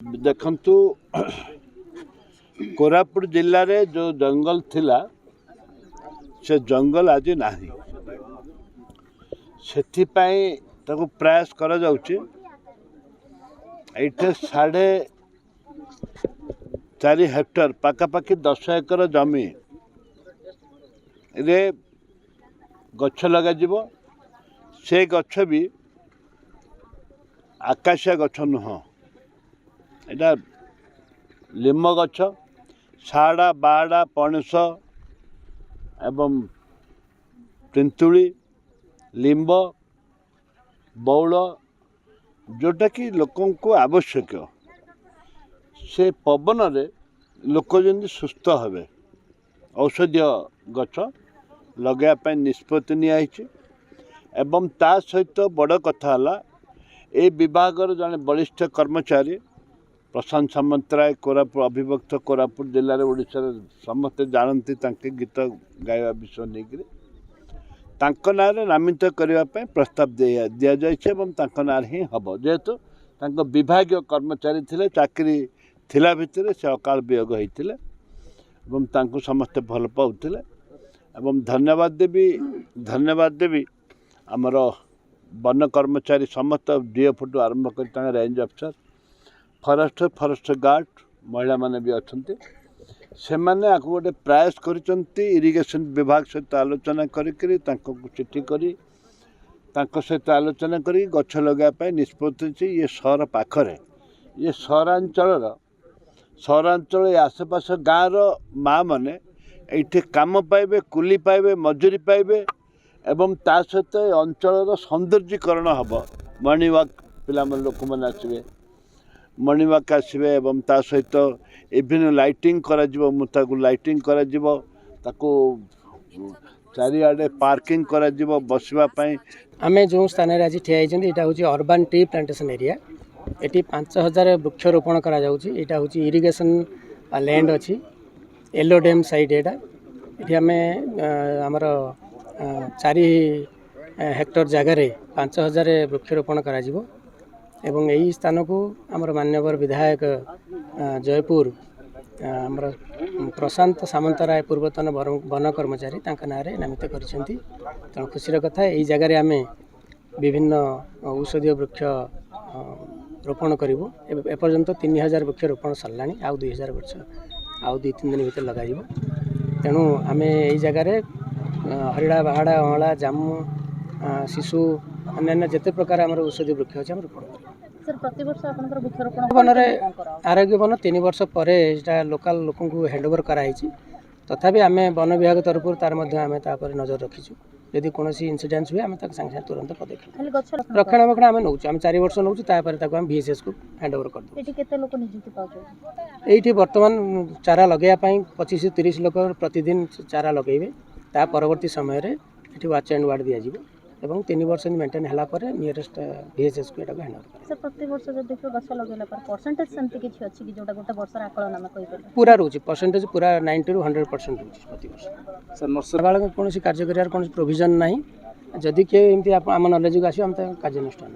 देखंतु कोरापुट जिल्ला रे जो जंगल थिला से जंगल आज नाही सेथि पई ताको प्रयास करा जाउची। एठे 4.5 हेक्टर पाखापाखि 10 एकर जमी रे गछ लगा जीवो। से गछ भी आकाशिया गछ नुह, एटा लिम गछ, साड़ा बाड़ा पणस एवं तेंतुली लिंब बौल जोटा कि लोकों को आवश्यक से पवन रे लोक जमी सुस्थ हेबे औषधीय गछ लगे निष्पत्ति नियाहिछि। एवं ता सहित बड़ कथा हला ए विभागर जड़े वरिष्ठ कर्मचारी प्रशांत सामंतराय कोरापुट अभिभक्त कोरापुट जिले में ओडिशा समस्ते जानती गीत गाइबा विषय नहीं ना नामित करने प्रस्ताव दि जाए ना ही हम जेहेतु विभागीय कर्मचारी थिले चाकरी थिला भितर से अकाल वियोग होते समस्ते भल पाउथिले। एवं धन्यवाद देवी आमर वन कर्मचारी समस्त डीएफ टू आरंभ कर रेंज अफिसर फरेस्ट गार्ड महिला माने भी अच्छे से मैंने गोटे प्रयास करिसेंती इरिगेशन विभाग सहित आलोचना करी चिठी करी सहित आलोचना करी गछ लगाई निष्पत्ति। ये सहर पाखरे ये सहरांचल आसेपास गाँव माँ मैंने ये काम पाइबे कुली पाइबे मजूरी पाइबे एवं ता सहित अंचल सौंदर्यीकरण हम मॉर्निंग वॉक पिला लोक मैंने आसवे मॉर्निंग वॉक आसवे एवं ता सहित इवनिंग लाइटिंग लाइटिंग चारिआडे पार्किंग बसवा आम जो स्थान आज ठिया यहाँ हूँ अर्बान टी प्लांटेशन एरिया। ये 5000 वृक्षरोपण करा यहाँ हूँ इरिगेशन लैंड अच्छी येलो डैम साइड ये आम आमर 4 हेक्टर जगार 5000 वृक्षरोपण करा एवं यही स्थान को आमर मान्यवर विधायक जयपुर आमर प्रशांत सामंतराय पूर्वतन वन कर्मचारी ना नामित कर खुशी कथा यही जगार आम विभिन्न औषधीय वृक्ष रोपण करूँ। एपर्यंत 3000 वृक्ष रोपण सरला आउ 2000 वृक्ष आउ 2-3 दिन भर लग तेणु आम यही जगार हरिड़ा बाहाड़ा अँला जामु शिशु अन्य जिते प्रकार आम औषधीय वृक्ष अच्छे रोपण वन आरोग्य वन 3 वर्ष पर लोकल लोक हैंडओवर कराई तथापि आम वन विभाग तरफ तार आम नजर रखीचु। यदि कौन इनसीडेंस हुए आम सागे तुरंत पदक्षेप रक्षणाबेक्षण आम नौ 4 वर्ष नौ VSS को हैंडओवर कर ये बर्तमान चारा लगेवाई 25-30 लोक प्रतिदिन चारा लगेबे ता परवर्ती समय ये वाच एंड वार्ड दि जाव एवं 3 वर्ष मेंटेन होला पर नियरेस्ट VSS को हैंड ओवर प्रति वर्ष जब देखो गछ लगेला पर परसेंटेज सेंति किछि अछि कि जोटा गोटे वर्ष आकलन हम कहि परले पूरा रोची परसेंटेज पूरा 90 ରୁ 100% रोची प्रति वर्ष। सर नर्सरी वाला कोन कार्य करियार कोन प्रोविजन नाही जदि के एमती आम नॉलेज को आसी हम कार्यानुष्ठान